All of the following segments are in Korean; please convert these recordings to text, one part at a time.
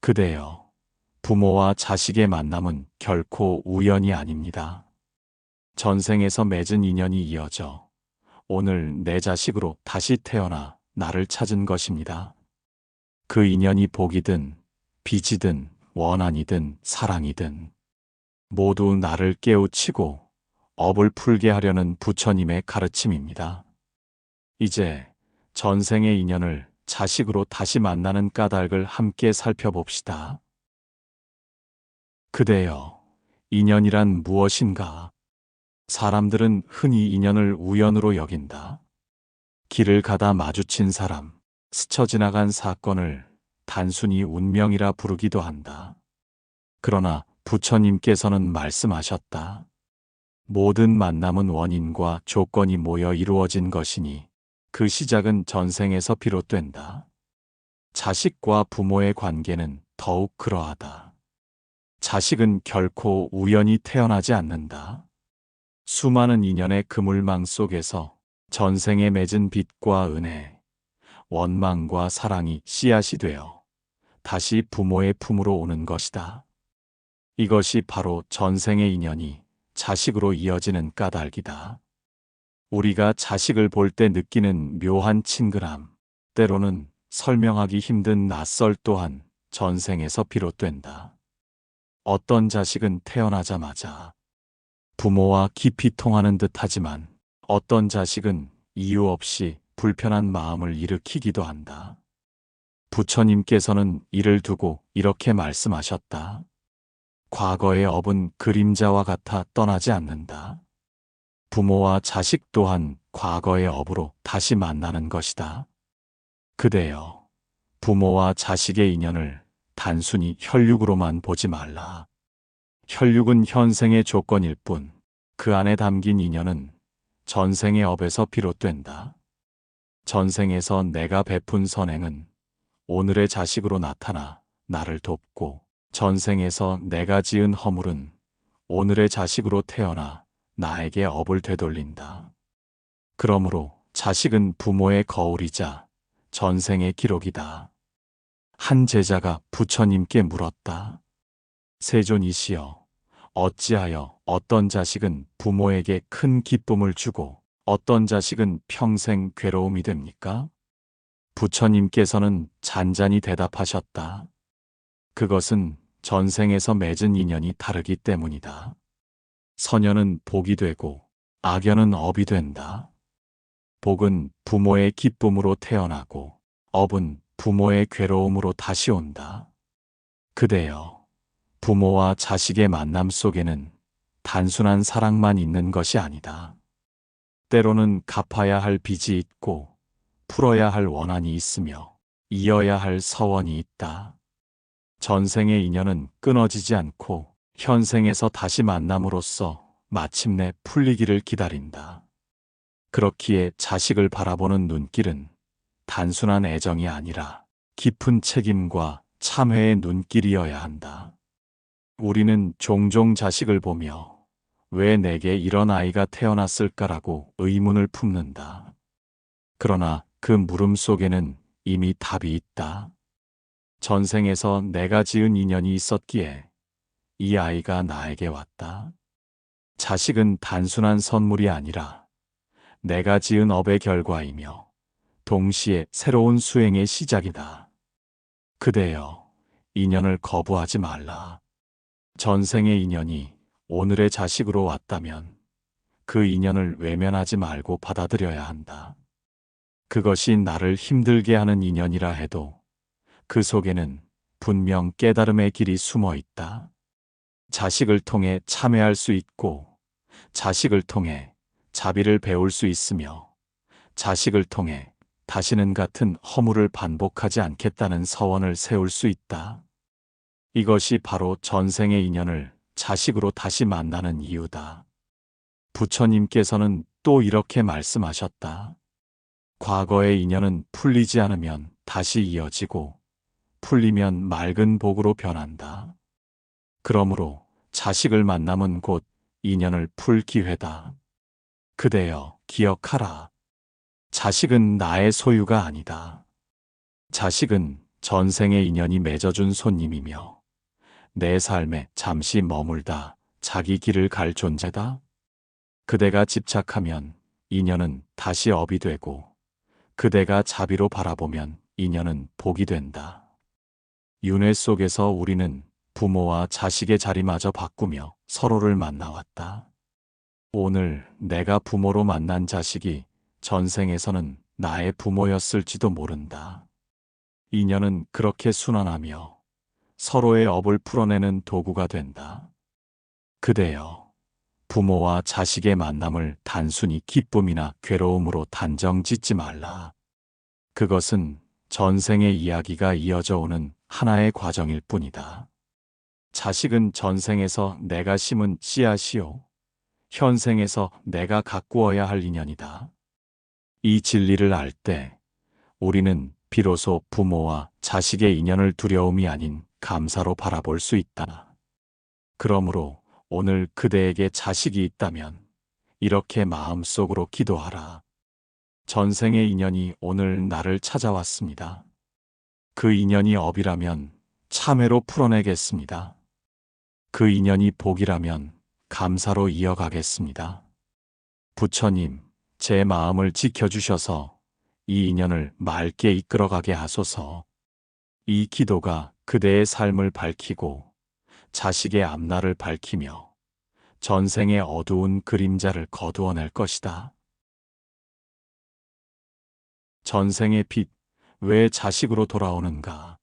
그대여, 부모와 자식의 만남은 결코 우연이 아닙니다. 전생에서 맺은 인연이 이어져 오늘 내 자식으로 다시 태어나 나를 찾은 것입니다. 그 인연이 복이든 빚이든 원한이든 사랑이든 모두 나를 깨우치고 업을 풀게 하려는 부처님의 가르침입니다. 이제 전생의 인연을 자식으로 다시 만나는 까닭을 함께 살펴봅시다. 그대여, 인연이란 무엇인가? 사람들은 흔히 인연을 우연으로 여긴다. 길을 가다 마주친 사람, 스쳐 지나간 사건을 단순히 운명이라 부르기도 한다. 그러나 부처님께서는 말씀하셨다. 모든 만남은 원인과 조건이 모여 이루어진 것이니 그 시작은 전생에서 비롯된다. 자식과 부모의 관계는 더욱 그러하다. 자식은 결코 우연히 태어나지 않는다. 수많은 인연의 그물망 속에서 전생에 맺은 빚과 은혜, 원망과 사랑이 씨앗이 되어 다시 부모의 품으로 오는 것이다. 이것이 바로 전생의 인연이 자식으로 이어지는 까닭이다. 우리가 자식을 볼 때 느끼는 묘한 친근함, 때로는 설명하기 힘든 낯설 또한 전생에서 비롯된다. 어떤 자식은 태어나자마자 부모와 깊이 통하는 듯 하지만 어떤 자식은 이유 없이 불편한 마음을 일으키기도 한다. 부처님께서는 이를 두고 이렇게 말씀하셨다. 과거의 업은 그림자와 같아 떠나지 않는다. 부모와 자식 또한 과거의 업으로 다시 만나는 것이다. 그대여, 부모와 자식의 인연을 단순히 혈육으로만 보지 말라. 혈육은 현생의 조건일 뿐, 그 안에 담긴 인연은 전생의 업에서 비롯된다. 전생에서 내가 베푼 선행은 오늘의 자식으로 나타나 나를 돕고, 전생에서 내가 지은 허물은 오늘의 자식으로 태어나 나에게 업을 되돌린다. 그러므로 자식은 부모의 거울이자 전생의 기록이다. 한 제자가 부처님께 물었다. 세존이시여, 어찌하여 어떤 자식은 부모에게 큰 기쁨을 주고 어떤 자식은 평생 괴로움이 됩니까? 부처님께서는 잔잔히 대답하셨다. 그것은 전생에서 맺은 인연이 다르기 때문이다. 선연은 복이 되고 악연은 업이 된다. 복은 부모의 기쁨으로 태어나고 업은 부모의 괴로움으로 다시 온다. 그대여, 부모와 자식의 만남 속에는 단순한 사랑만 있는 것이 아니다. 때로는 갚아야 할 빚이 있고 풀어야 할 원한이 있으며 이어야 할 서원이 있다. 전생의 인연은 끊어지지 않고 현생에서 다시 만남으로써 마침내 풀리기를 기다린다. 그렇기에 자식을 바라보는 눈길은 단순한 애정이 아니라 깊은 책임과 참회의 눈길이어야 한다. 우리는 종종 자식을 보며 왜 내게 이런 아이가 태어났을까라고 의문을 품는다. 그러나 그 물음 속에는 이미 답이 있다. 전생에서 내가 지은 인연이 있었기에 이 아이가 나에게 왔다. 자식은 단순한 선물이 아니라 내가 지은 업의 결과이며 동시에 새로운 수행의 시작이다. 그대여, 인연을 거부하지 말라. 전생의 인연이 오늘의 자식으로 왔다면 그 인연을 외면하지 말고 받아들여야 한다. 그것이 나를 힘들게 하는 인연이라 해도 그 속에는 분명 깨달음의 길이 숨어 있다. 자식을 통해 참회할 수 있고, 자식을 통해 자비를 배울 수 있으며, 자식을 통해 다시는 같은 허물을 반복하지 않겠다는 서원을 세울 수 있다. 이것이 바로 전생의 인연을 자식으로 다시 만나는 이유다. 부처님께서는 또 이렇게 말씀하셨다. 과거의 인연은 풀리지 않으면 다시 이어지고, 풀리면 맑은 복으로 변한다. 그러므로 자식을 만남은 곧 인연을 풀 기회다. 그대여, 기억하라. 자식은 나의 소유가 아니다. 자식은 전생의 인연이 맺어준 손님이며 내 삶에 잠시 머물다 자기 길을 갈 존재다. 그대가 집착하면 인연은 다시 업이 되고 그대가 자비로 바라보면 인연은 복이 된다. 윤회 속에서 우리는 부모와 자식의 자리마저 바꾸며 서로를 만나왔다. 오늘 내가 부모로 만난 자식이 전생에서는 나의 부모였을지도 모른다. 인연은 그렇게 순환하며 서로의 업을 풀어내는 도구가 된다. 그대여, 부모와 자식의 만남을 단순히 기쁨이나 괴로움으로 단정 짓지 말라. 그것은 전생의 이야기가 이어져 오는 하나의 과정일 뿐이다. 자식은 전생에서 내가 심은 씨앗이요, 현생에서 내가 가꾸어야 할 인연이다. 이 진리를 알 때 우리는 비로소 부모와 자식의 인연을 두려움이 아닌 감사로 바라볼 수 있다. 그러므로 오늘 그대에게 자식이 있다면 이렇게 마음속으로 기도하라. 전생의 인연이 오늘 나를 찾아왔습니다. 그 인연이 업이라면 참회로 풀어내겠습니다. 그 인연이 복이라면 감사로 이어가겠습니다. 부처님, 제 마음을 지켜주셔서 이 인연을 맑게 이끌어가게 하소서. 이 기도가 그대의 삶을 밝히고 자식의 앞날을 밝히며 전생의 어두운 그림자를 거두어낼 것이다. 전생의 빛, 왜 자식으로 돌아오는가?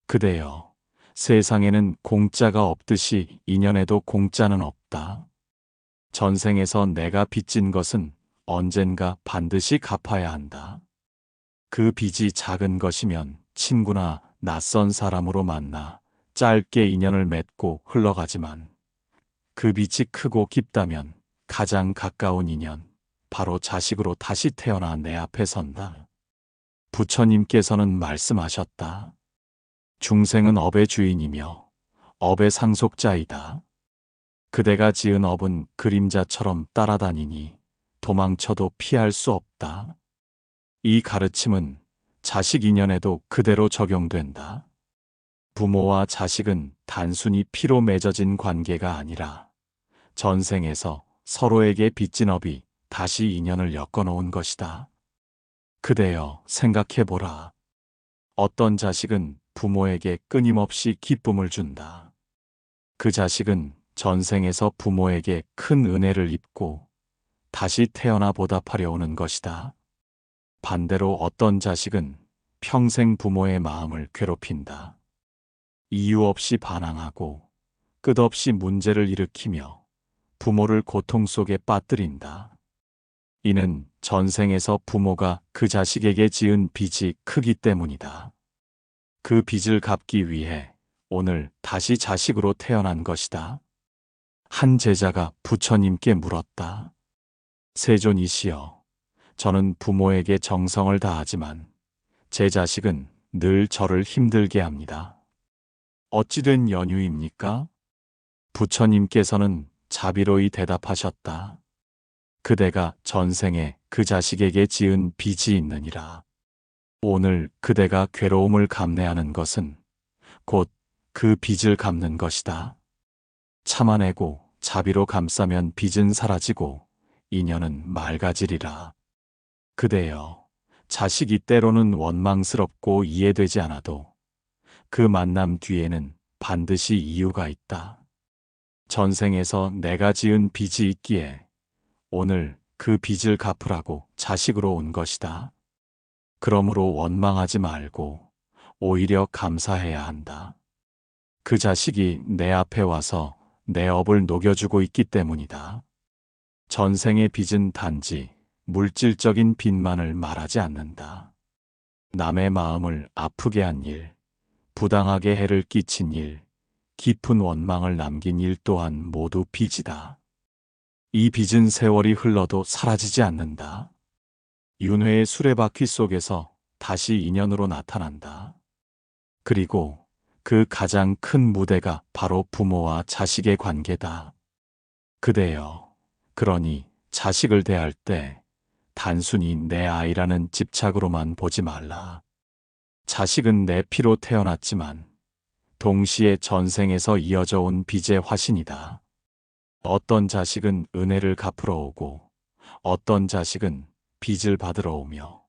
그대여, 세상에는 공짜가 없듯이 인연에도 공짜는 없다. 전생에서 내가 빚진 것은 언젠가 반드시 갚아야 한다. 그 빚이 작은 것이면 친구나 낯선 사람으로 만나 짧게 인연을 맺고 흘러가지만 그 빚이 크고 깊다면 가장 가까운 인연, 바로 자식으로 다시 태어나 내 앞에 선다. 부처님께서는 말씀하셨다. 중생은 업의 주인이며 업의 상속자이다. 그대가 지은 업은 그림자처럼 따라다니니 도망쳐도 피할 수 없다. 이 가르침은 자식 인연에도 그대로 적용된다. 부모와 자식은 단순히 피로 맺어진 관계가 아니라 전생에서 서로에게 빚진 업이 다시 인연을 엮어놓은 것이다. 그대여, 생각해보라. 어떤 자식은 부모에게 끊임없이 기쁨을 준다. 그 자식은 전생에서 부모에게 큰 은혜를 입고 다시 태어나 보답하려 오는 것이다. 반대로 어떤 자식은 평생 부모의 마음을 괴롭힌다. 이유 없이 반항하고 끝없이 문제를 일으키며 부모를 고통 속에 빠뜨린다. 이는 전생에서 부모가 그 자식에게 지은 빚이 크기 때문이다. 그 빚을 갚기 위해 오늘 다시 자식으로 태어난 것이다. 한 제자가 부처님께 물었다. 세존이시여, 저는 부모에게 정성을 다하지만 제 자식은 늘 저를 힘들게 합니다. 어찌된 연유입니까? 부처님께서는 자비로이 대답하셨다. 그대가 전생에 그 자식에게 지은 빚이 있느니라. 오늘 그대가 괴로움을 감내하는 것은 곧 그 빚을 갚는 것이다. 참아내고 자비로 감싸면 빚은 사라지고 인연은 맑아지리라. 그대여, 자식이 때로는 원망스럽고 이해되지 않아도 그 만남 뒤에는 반드시 이유가 있다. 전생에서 내가 지은 빚이 있기에 오늘 그 빚을 갚으라고 자식으로 온 것이다. 그러므로 원망하지 말고 오히려 감사해야 한다. 그 자식이 내 앞에 와서 내 업을 녹여주고 있기 때문이다. 전생의 빚은 단지 물질적인 빚만을 말하지 않는다. 남의 마음을 아프게 한 일, 부당하게 해를 끼친 일, 깊은 원망을 남긴 일 또한 모두 빚이다. 이 빚은 세월이 흘러도 사라지지 않는다. 윤회의 수레바퀴 속에서 다시 인연으로 나타난다. 그리고 그 가장 큰 무대가 바로 부모와 자식의 관계다. 그대여, 그러니 자식을 대할 때 단순히 내 아이라는 집착으로만 보지 말라. 자식은 내 피로 태어났지만 동시에 전생에서 이어져 온 빚의 화신이다. 어떤 자식은 은혜를 갚으러 오고 어떤 자식은 빚을 받으러 오며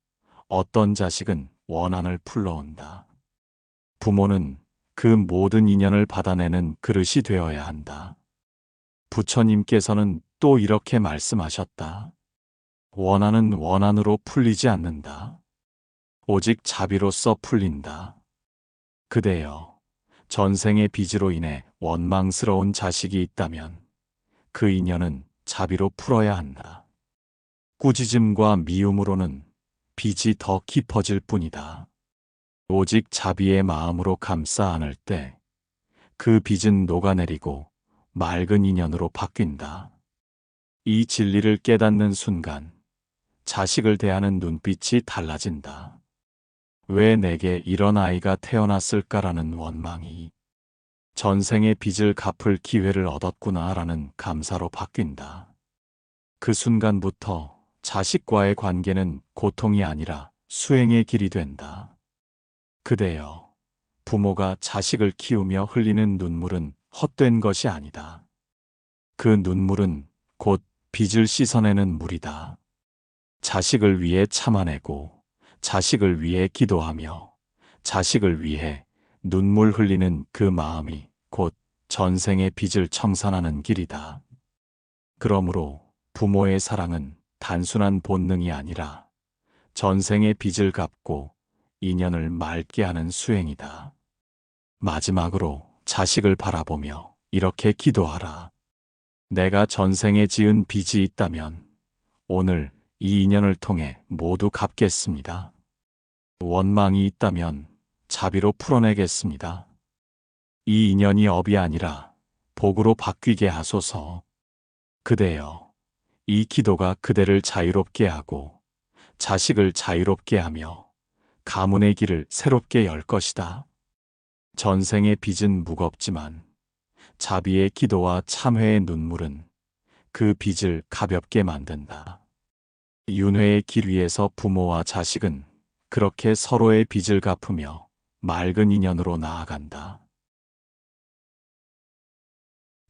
어떤 자식은 원한을 풀러온다. 부모는 그 모든 인연을 받아내는 그릇이 되어야 한다. 부처님께서는 또 이렇게 말씀하셨다. 원한은 원한으로 풀리지 않는다. 오직 자비로써 풀린다. 그대여, 전생의 빚으로 인해 원망스러운 자식이 있다면 그 인연은 자비로 풀어야 한다. 꾸짖음과 미움으로는 빚이 더 깊어질 뿐이다. 오직 자비의 마음으로 감싸 안을 때 그 빚은 녹아내리고 맑은 인연으로 바뀐다. 이 진리를 깨닫는 순간 자식을 대하는 눈빛이 달라진다. 왜 내게 이런 아이가 태어났을까라는 원망이 전생의 빚을 갚을 기회를 얻었구나라는 감사로 바뀐다. 그 순간부터 자식과의 관계는 고통이 아니라 수행의 길이 된다. 그대여, 부모가 자식을 키우며 흘리는 눈물은 헛된 것이 아니다. 그 눈물은 곧 빚을 씻어내는 물이다. 자식을 위해 참아내고 자식을 위해 기도하며 자식을 위해 눈물 흘리는 그 마음이 곧 전생의 빚을 청산하는 길이다. 그러므로 부모의 사랑은 단순한 본능이 아니라 전생의 빚을 갚고 인연을 맑게 하는 수행이다. 마지막으로 자식을 바라보며 이렇게 기도하라. 내가 전생에 지은 빚이 있다면 오늘 이 인연을 통해 모두 갚겠습니다. 원망이 있다면 자비로 풀어내겠습니다. 이 인연이 업이 아니라 복으로 바뀌게 하소서. 그대여, 이 기도가 그대를 자유롭게 하고 자식을 자유롭게 하며 가문의 길을 새롭게 열 것이다. 전생의 빚은 무겁지만 자비의 기도와 참회의 눈물은 그 빚을 가볍게 만든다. 윤회의 길 위에서 부모와 자식은 그렇게 서로의 빚을 갚으며 맑은 인연으로 나아간다.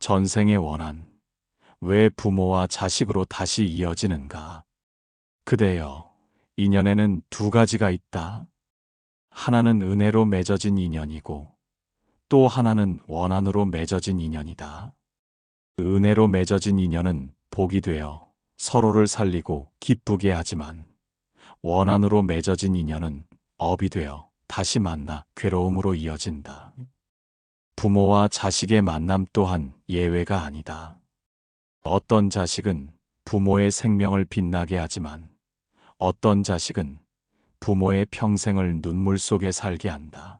전생의 원한, 왜 부모와 자식으로 다시 이어지는가? 그대여, 인연에는 두 가지가 있다. 하나는 은혜로 맺어진 인연이고 또 하나는 원한으로 맺어진 인연이다. 은혜로 맺어진 인연은 복이 되어 서로를 살리고 기쁘게 하지만 원한으로 맺어진 인연은 업이 되어 다시 만나 괴로움으로 이어진다. 부모와 자식의 만남 또한 예외가 아니다. 어떤 자식은 부모의 생명을 빛나게 하지만 어떤 자식은 부모의 평생을 눈물 속에 살게 한다.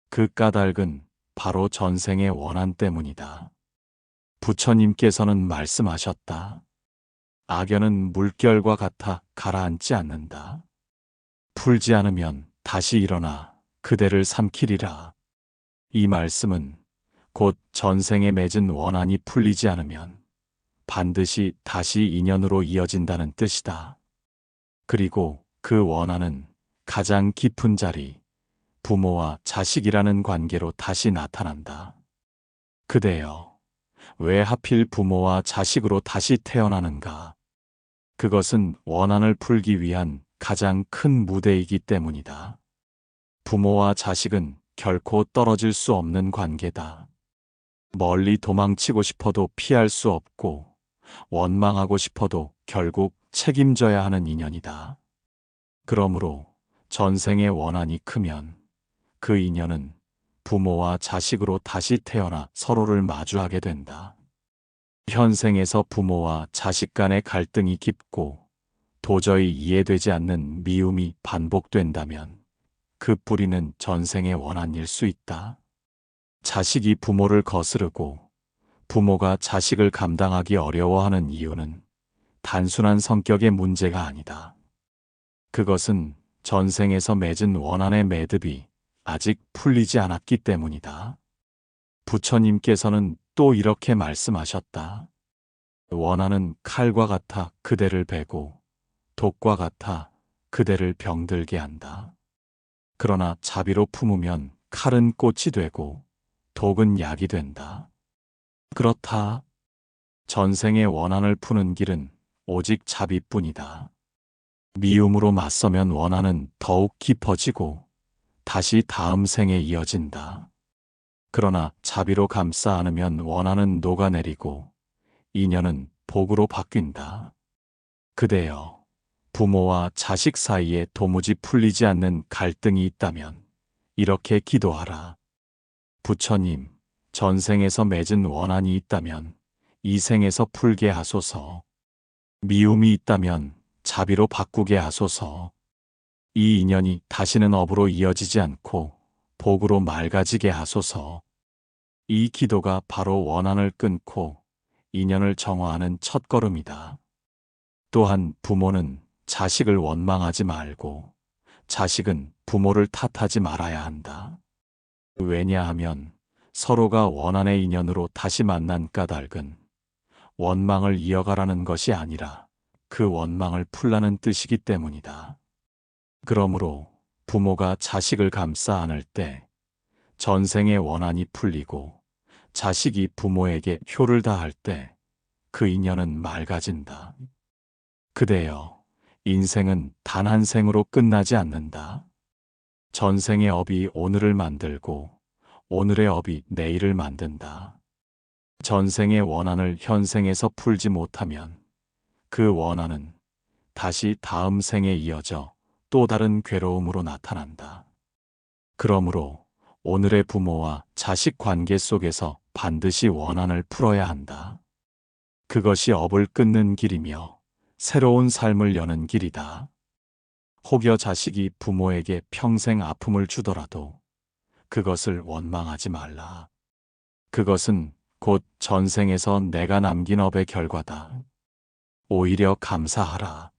그 까닭은 바로 전생의 원한 때문이다. 부처님께서는 말씀하셨다. 악연은 물결과 같아 가라앉지 않는다. 풀지 않으면 다시 일어나 그대를 삼키리라. 이 말씀은 곧 전생에 맺은 원한이 풀리지 않으면 반드시 다시 인연으로 이어진다는 뜻이다. 그리고 그 원한은 가장 깊은 자리, 부모와 자식이라는 관계로 다시 나타난다. 그대여, 왜 하필 부모와 자식으로 다시 태어나는가? 그것은 원한을 풀기 위한 가장 큰 무대이기 때문이다. 부모와 자식은 결코 떨어질 수 없는 관계다. 멀리 도망치고 싶어도 피할 수 없고 원망하고 싶어도 결국 책임져야 하는 인연이다. 그러므로 전생의 원한이 크면 그 인연은 부모와 자식으로 다시 태어나 서로를 마주하게 된다. 현생에서 부모와 자식 간의 갈등이 깊고 도저히 이해되지 않는 미움이 반복된다면 그 뿌리는 전생의 원한일 수 있다. 자식이 부모를 거스르고 부모가 자식을 감당하기 어려워하는 이유는 단순한 성격의 문제가 아니다. 그것은 전생에서 맺은 원한의 매듭이 아직 풀리지 않았기 때문이다. 부처님께서는 또 이렇게 말씀하셨다. 원한은 칼과 같아 그대를 베고 독과 같아 그대를 병들게 한다. 그러나 자비로 품으면 칼은 꽃이 되고 독은 약이 된다. 그렇다. 전생의 원한을 푸는 길은 오직 자비뿐이다. 미움으로 맞서면 원한은 더욱 깊어지고 다시 다음 생에 이어진다. 그러나 자비로 감싸 안으면 원한은 녹아내리고 인연은 복으로 바뀐다. 그대여, 부모와 자식 사이에 도무지 풀리지 않는 갈등이 있다면 이렇게 기도하라. 부처님, 전생에서 맺은 원한이 있다면 이 생에서 풀게 하소서. 미움이 있다면 자비로 바꾸게 하소서. 이 인연이 다시는 업으로 이어지지 않고 복으로 맑아지게 하소서. 이 기도가 바로 원한을 끊고 인연을 정화하는 첫걸음이다. 또한 부모는 자식을 원망하지 말고 자식은 부모를 탓하지 말아야 한다. 왜냐하면 서로가 원한의 인연으로 다시 만난 까닭은 원망을 이어가라는 것이 아니라 그 원망을 풀라는 뜻이기 때문이다. 그러므로 부모가 자식을 감싸 안을 때 전생의 원한이 풀리고 자식이 부모에게 효를 다할 때 그 인연은 맑아진다. 그대여, 인생은 단 한 생으로 끝나지 않는다. 전생의 업이 오늘을 만들고 오늘의 업이 내일을 만든다. 전생의 원한을 현생에서 풀지 못하면 그 원한은 다시 다음 생에 이어져 또 다른 괴로움으로 나타난다. 그러므로 오늘의 부모와 자식 관계 속에서 반드시 원한을 풀어야 한다. 그것이 업을 끊는 길이며 새로운 삶을 여는 길이다. 혹여 자식이 부모에게 평생 아픔을 주더라도 그것을 원망하지 말라. 그것은 곧 전생에서 내가 남긴 업의 결과다. 오히려 감사하라.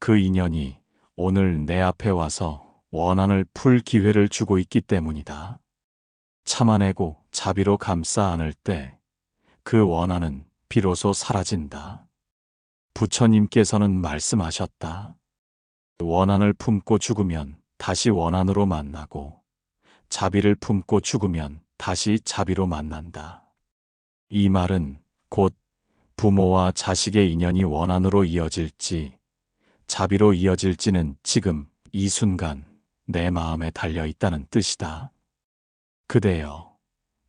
그 인연이 오늘 내 앞에 와서 원한을 풀 기회를 주고 있기 때문이다. 참아내고 자비로 감싸 안을 때 그 원한은 비로소 사라진다. 부처님께서는 말씀하셨다. 원한을 품고 죽으면 다시 원한으로 만나고 자비를 품고 죽으면 다시 자비로 만난다. 이 말은 곧 부모와 자식의 인연이 원한으로 이어질지 자비로 이어질지는 지금 이 순간 내 마음에 달려 있다는 뜻이다. 그대여,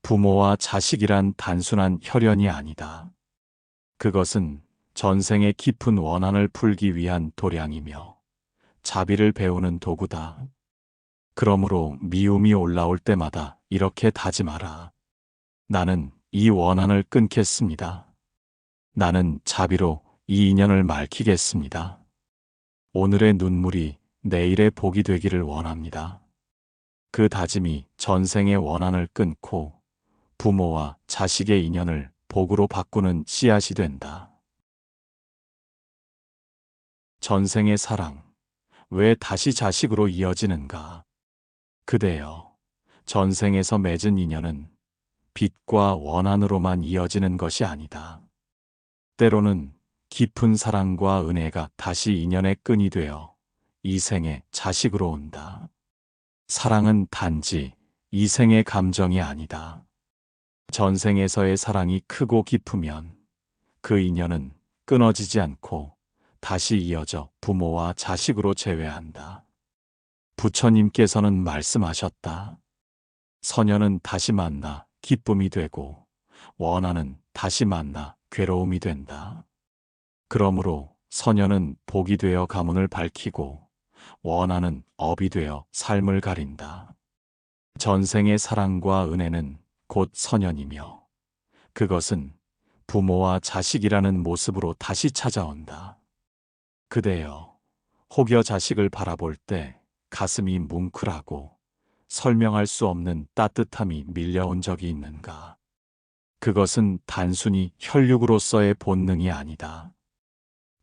부모와 자식이란 단순한 혈연이 아니다. 그것은 전생의 깊은 원한을 풀기 위한 도량이며 자비를 배우는 도구다. 그러므로 미움이 올라올 때마다 이렇게 다짐하라. 나는 이 원한을 끊겠습니다. 나는 자비로 이 인연을 맑히겠습니다. 오늘의 눈물이 내일의 복이 되기를 원합니다. 그 다짐이 전생의 원한을 끊고 부모와 자식의 인연을 복으로 바꾸는 씨앗이 된다. 전생의 사랑, 왜 다시 자식으로 이어지는가? 그대여, 전생에서 맺은 인연은 빛과 원한으로만 이어지는 것이 아니다. 때로는 깊은 사랑과 은혜가 다시 인연의 끈이 되어 이 생에 자식으로 온다. 사랑은 단지 이 생의 감정이 아니다. 전생에서의 사랑이 크고 깊으면 그 인연은 끊어지지 않고 다시 이어져 부모와 자식으로 재회한다. 부처님께서는 말씀하셨다. 선연은 다시 만나 기쁨이 되고 원한은 다시 만나 괴로움이 된다. 그러므로 선연은 복이 되어 가문을 밝히고 원한은 업이 되어 삶을 가린다. 전생의 사랑과 은혜는 곧 선연이며 그것은 부모와 자식이라는 모습으로 다시 찾아온다. 그대여, 혹여 자식을 바라볼 때 가슴이 뭉클하고 설명할 수 없는 따뜻함이 밀려온 적이 있는가? 그것은 단순히 혈육으로서의 본능이 아니다.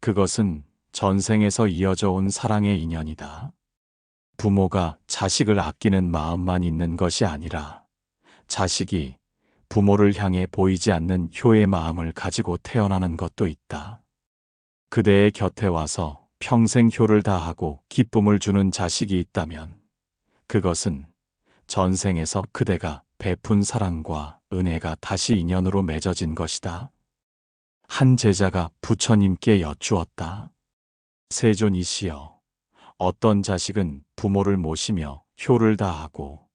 그것은 전생에서 이어져 온 사랑의 인연이다. 부모가 자식을 아끼는 마음만 있는 것이 아니라 자식이 부모를 향해 보이지 않는 효의 마음을 가지고 태어나는 것도 있다. 그대의 곁에 와서 평생 효를 다하고 기쁨을 주는 자식이 있다면 그것은 전생에서 그대가 베푼 사랑과 은혜가 다시 인연으로 맺어진 것이다. 한 제자가 부처님께 여쭈었다. 세존이시여, 어떤 자식은 부모를 모시며 효를 다하고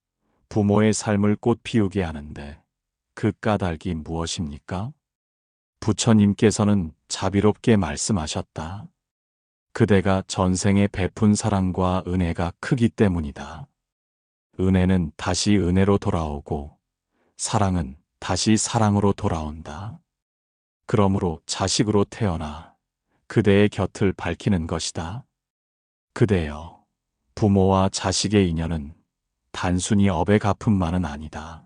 부모의 삶을 꽃 피우게 하는데 그 까닭이 무엇입니까? 부처님께서는 자비롭게 말씀하셨다. 그대가 전생에 베푼 사랑과 은혜가 크기 때문이다. 은혜는 다시 은혜로 돌아오고 사랑은 다시 사랑으로 돌아온다. 그러므로 자식으로 태어나 그대의 곁을 밝히는 것이다. 그대여, 부모와 자식의 인연은 단순히 업의 갚음만은 아니다.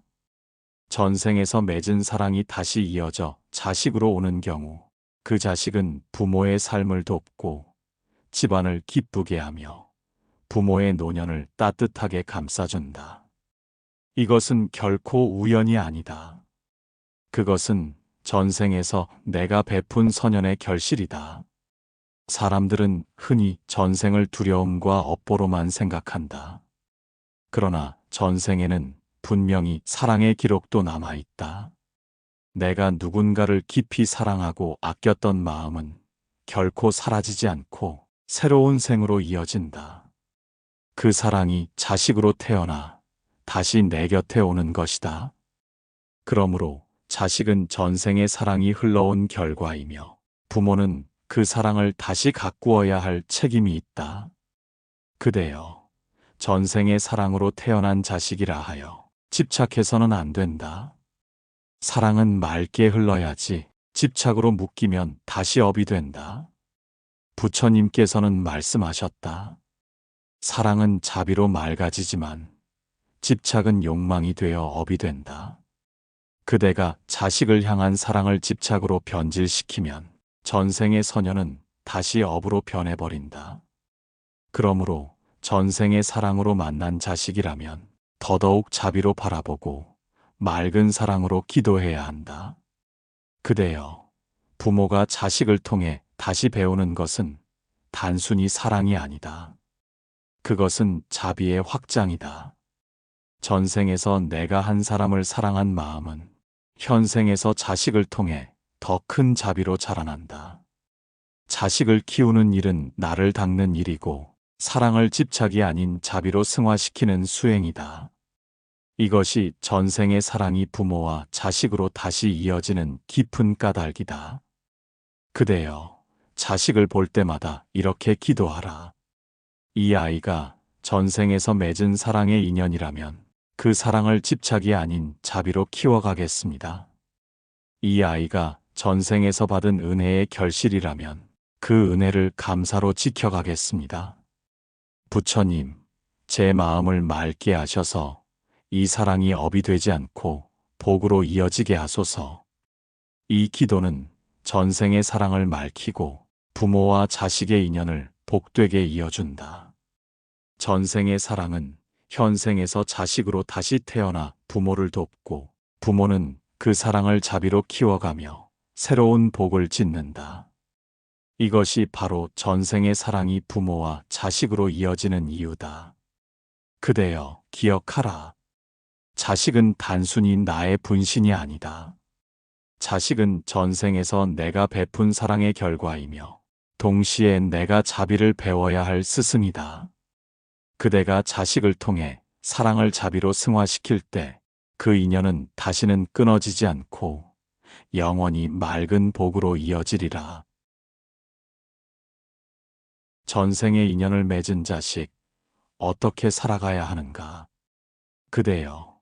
전생에서 맺은 사랑이 다시 이어져 자식으로 오는 경우 그 자식은 부모의 삶을 돕고 집안을 기쁘게 하며 부모의 노년을 따뜻하게 감싸준다. 이것은 결코 우연이 아니다. 그것은 전생에서 내가 베푼 선연의 결실이다. 사람들은 흔히 전생을 두려움과 업보로만 생각한다. 그러나 전생에는 분명히 사랑의 기록도 남아있다. 내가 누군가를 깊이 사랑하고 아꼈던 마음은 결코 사라지지 않고 새로운 생으로 이어진다. 그 사랑이 자식으로 태어나 다시 내 곁에 오는 것이다. 그러므로 자식은 전생의 사랑이 흘러온 결과이며 부모는 그 사랑을 다시 가꾸어야 할 책임이 있다. 그대여, 전생의 사랑으로 태어난 자식이라 하여 집착해서는 안 된다. 사랑은 맑게 흘러야지 집착으로 묶이면 다시 업이 된다. 부처님께서는 말씀하셨다. 사랑은 자비로 맑아지지만 집착은 욕망이 되어 업이 된다. 그대가 자식을 향한 사랑을 집착으로 변질시키면 전생의 선연은 다시 업으로 변해버린다. 그러므로 전생의 사랑으로 만난 자식이라면 더더욱 자비로 바라보고 맑은 사랑으로 기도해야 한다. 그대여, 부모가 자식을 통해 다시 배우는 것은 단순히 사랑이 아니다. 그것은 자비의 확장이다. 전생에서 내가 한 사람을 사랑한 마음은 현생에서 자식을 통해 더 큰 자비로 자라난다. 자식을 키우는 일은 나를 닦는 일이고 사랑을 집착이 아닌 자비로 승화시키는 수행이다. 이것이 전생의 사랑이 부모와 자식으로 다시 이어지는 깊은 까닭이다. 그대여, 자식을 볼 때마다 이렇게 기도하라. 이 아이가 전생에서 맺은 사랑의 인연이라면 그 사랑을 집착이 아닌 자비로 키워가겠습니다. 이 아이가 전생에서 받은 은혜의 결실이라면 그 은혜를 감사로 지켜가겠습니다. 부처님, 제 마음을 맑게 하셔서 이 사랑이 업이 되지 않고 복으로 이어지게 하소서. 이 기도는 전생의 사랑을 맑히고 부모와 자식의 인연을 복되게 이어준다. 전생의 사랑은 현생에서 자식으로 다시 태어나 부모를 돕고 부모는 그 사랑을 자비로 키워가며 새로운 복을 짓는다. 이것이 바로 전생의 사랑이 부모와 자식으로 이어지는 이유다. 그대여, 기억하라. 자식은 단순히 나의 분신이 아니다. 자식은 전생에서 내가 베푼 사랑의 결과이며 동시에 내가 자비를 배워야 할 스승이다. 그대가 자식을 통해 사랑을 자비로 승화시킬 때 그 인연은 다시는 끊어지지 않고 영원히 맑은 복으로 이어지리라. 전생의 인연을 맺은 자식, 어떻게 살아가야 하는가? 그대여,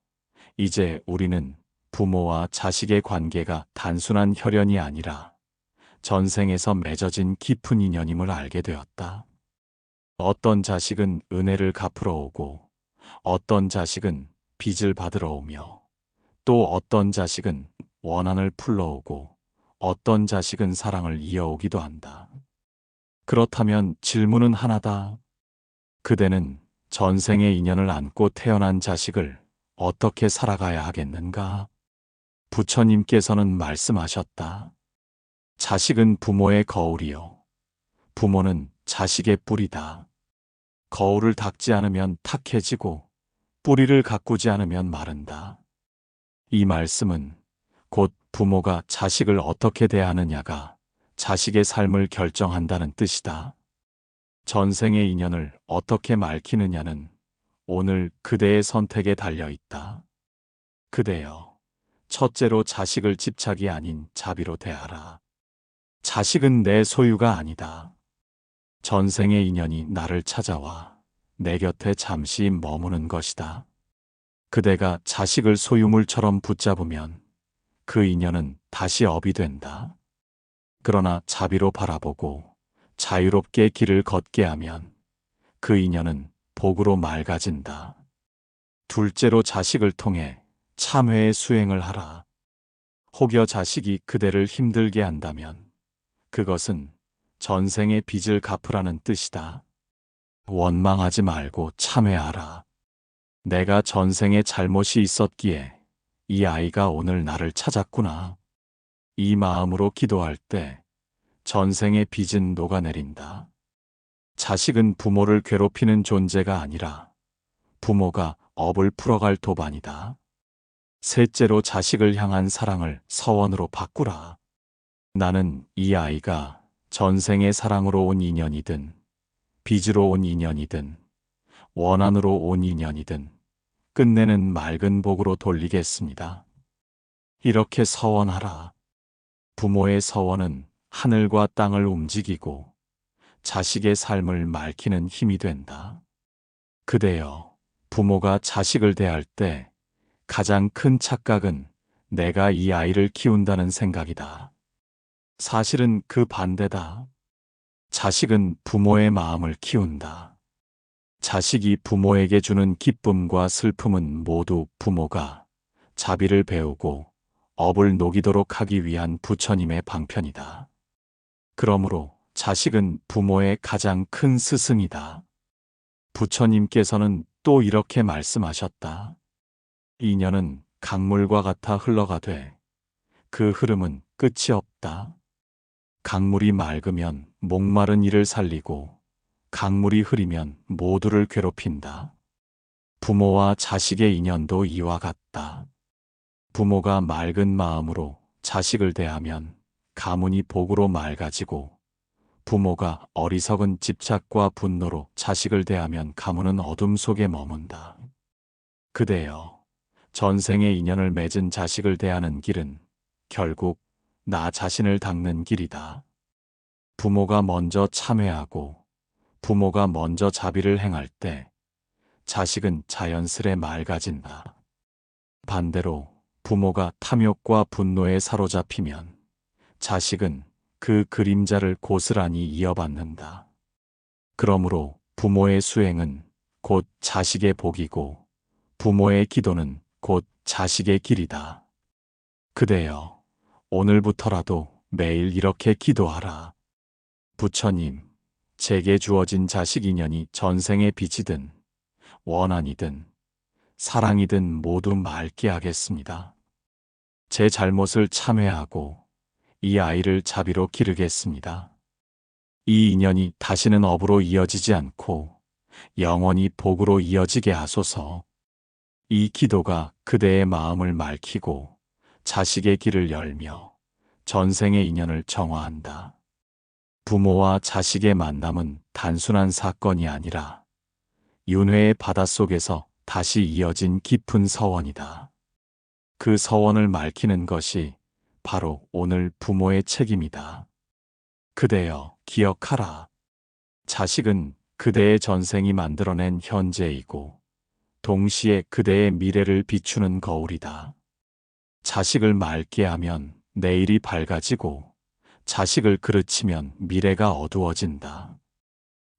이제 우리는 부모와 자식의 관계가 단순한 혈연이 아니라 전생에서 맺어진 깊은 인연임을 알게 되었다. 어떤 자식은 은혜를 갚으러 오고 어떤 자식은 빚을 받으러 오며 또 어떤 자식은 원한을 풀러 오고 어떤 자식은 사랑을 이어오기도 한다. 그렇다면 질문은 하나다. 그대는 전생의 인연을 안고 태어난 자식을 어떻게 살아가야 하겠는가? 부처님께서는 말씀하셨다. 자식은 부모의 거울이요. 부모는 자식의 뿌리다. 거울을 닦지 않으면 탁해지고 뿌리를 가꾸지 않으면 마른다. 이 말씀은 곧 부모가 자식을 어떻게 대하느냐가 자식의 삶을 결정한다는 뜻이다. 전생의 인연을 어떻게 맑히느냐는 오늘 그대의 선택에 달려 있다. 그대여, 첫째로 자식을 집착이 아닌 자비로 대하라. 자식은 내 소유가 아니다. 전생의 인연이 나를 찾아와 내 곁에 잠시 머무는 것이다. 그대가 자식을 소유물처럼 붙잡으면 그 인연은 다시 업이 된다. 그러나 자비로 바라보고 자유롭게 길을 걷게 하면 그 인연은 복으로 맑아진다. 둘째로 자식을 통해 참회의 수행을 하라. 혹여 자식이 그대를 힘들게 한다면 그것은 전생의 빚을 갚으라는 뜻이다. 원망하지 말고 참회하라. 내가 전생에 잘못이 있었기에 이 아이가 오늘 나를 찾았구나. 이 마음으로 기도할 때 전생의 빚은 녹아내린다. 자식은 부모를 괴롭히는 존재가 아니라 부모가 업을 풀어갈 도반이다. 셋째로 자식을 향한 사랑을 서원으로 바꾸라. 나는 이 아이가 전생의 사랑으로 온 인연이든 빚으로 온 인연이든 원한으로 온 인연이든 끝내는 맑은 복으로 돌리겠습니다. 이렇게 서원하라. 부모의 서원은 하늘과 땅을 움직이고 자식의 삶을 맑히는 힘이 된다. 그대여, 부모가 자식을 대할 때 가장 큰 착각은 내가 이 아이를 키운다는 생각이다. 사실은 그 반대다. 자식은 부모의 마음을 키운다. 자식이 부모에게 주는 기쁨과 슬픔은 모두 부모가 자비를 배우고 업을 녹이도록 하기 위한 부처님의 방편이다. 그러므로 자식은 부모의 가장 큰 스승이다. 부처님께서는 또 이렇게 말씀하셨다. 인연은 강물과 같아 흘러가되 그 흐름은 끝이 없다. 강물이 맑으면 목마른 이를 살리고 강물이 흐리면 모두를 괴롭힌다. 부모와 자식의 인연도 이와 같다. 부모가 맑은 마음으로 자식을 대하면 가문이 복으로 맑아지고 부모가 어리석은 집착과 분노로 자식을 대하면 가문은 어둠 속에 머문다. 그대여, 전생의 인연을 맺은 자식을 대하는 길은 결국 나 자신을 닦는 길이다. 부모가 먼저 참회하고 부모가 먼저 자비를 행할 때 자식은 자연스레 맑아진다. 반대로 부모가 탐욕과 분노에 사로잡히면 자식은 그 그림자를 고스란히 이어받는다. 그러므로 부모의 수행은 곧 자식의 복이고 부모의 기도는 곧 자식의 길이다. 그대여, 오늘부터라도 매일 이렇게 기도하라. 부처님, 제게 주어진 자식 인연이 전생의 빚이든 원한이든 사랑이든 모두 맑게 하겠습니다. 제 잘못을 참회하고 이 아이를 자비로 기르겠습니다. 이 인연이 다시는 업으로 이어지지 않고 영원히 복으로 이어지게 하소서. 이 기도가 그대의 마음을 맑히고 자식의 길을 열며 전생의 인연을 정화한다. 부모와 자식의 만남은 단순한 사건이 아니라 윤회의 바닷속에서 다시 이어진 깊은 서원이다. 그 서원을 맑히는 것이 바로 오늘 부모의 책임이다. 그대여, 기억하라. 자식은 그대의 전생이 만들어낸 현재이고 동시에 그대의 미래를 비추는 거울이다. 자식을 맑게 하면 내일이 밝아지고 자식을 그르치면 미래가 어두워진다.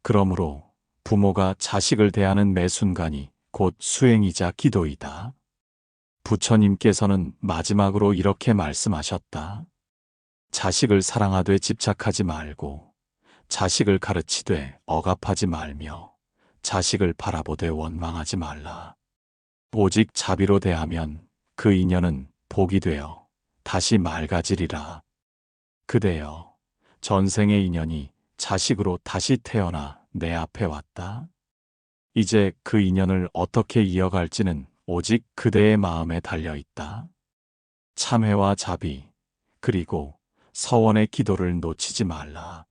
그러므로 부모가 자식을 대하는 매 순간이 곧 수행이자 기도이다. 부처님께서는 마지막으로 이렇게 말씀하셨다. 자식을 사랑하되 집착하지 말고 자식을 가르치되 억압하지 말며 자식을 바라보되 원망하지 말라. 오직 자비로 대하면 그 인연은 복이 되어 다시 맑아지리라. 그대여, 전생의 인연이 자식으로 다시 태어나 내 앞에 왔다. 이제 그 인연을 어떻게 이어갈지는 오직 그대의 마음에 달려 있다. 참회와 자비, 그리고 서원의 기도를 놓치지 말라.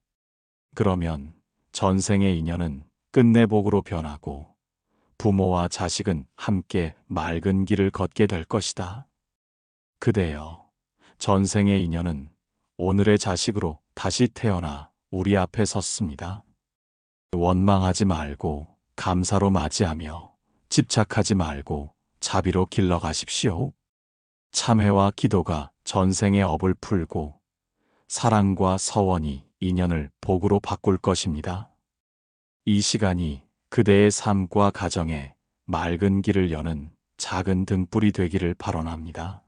그러면 전생의 인연은 끝내 복으로 변하고 부모와 자식은 함께 맑은 길을 걷게 될 것이다. 그대여, 전생의 인연은 오늘의 자식으로 다시 태어나 우리 앞에 섰습니다. 원망하지 말고 감사로 맞이하며 집착하지 말고 자비로 길러가십시오. 참회와 기도가 전생의 업을 풀고 사랑과 서원이 인연을 복으로 바꿀 것입니다. 이 시간이 그대의 삶과 가정에 맑은 길을 여는 작은 등불이 되기를 발언합니다.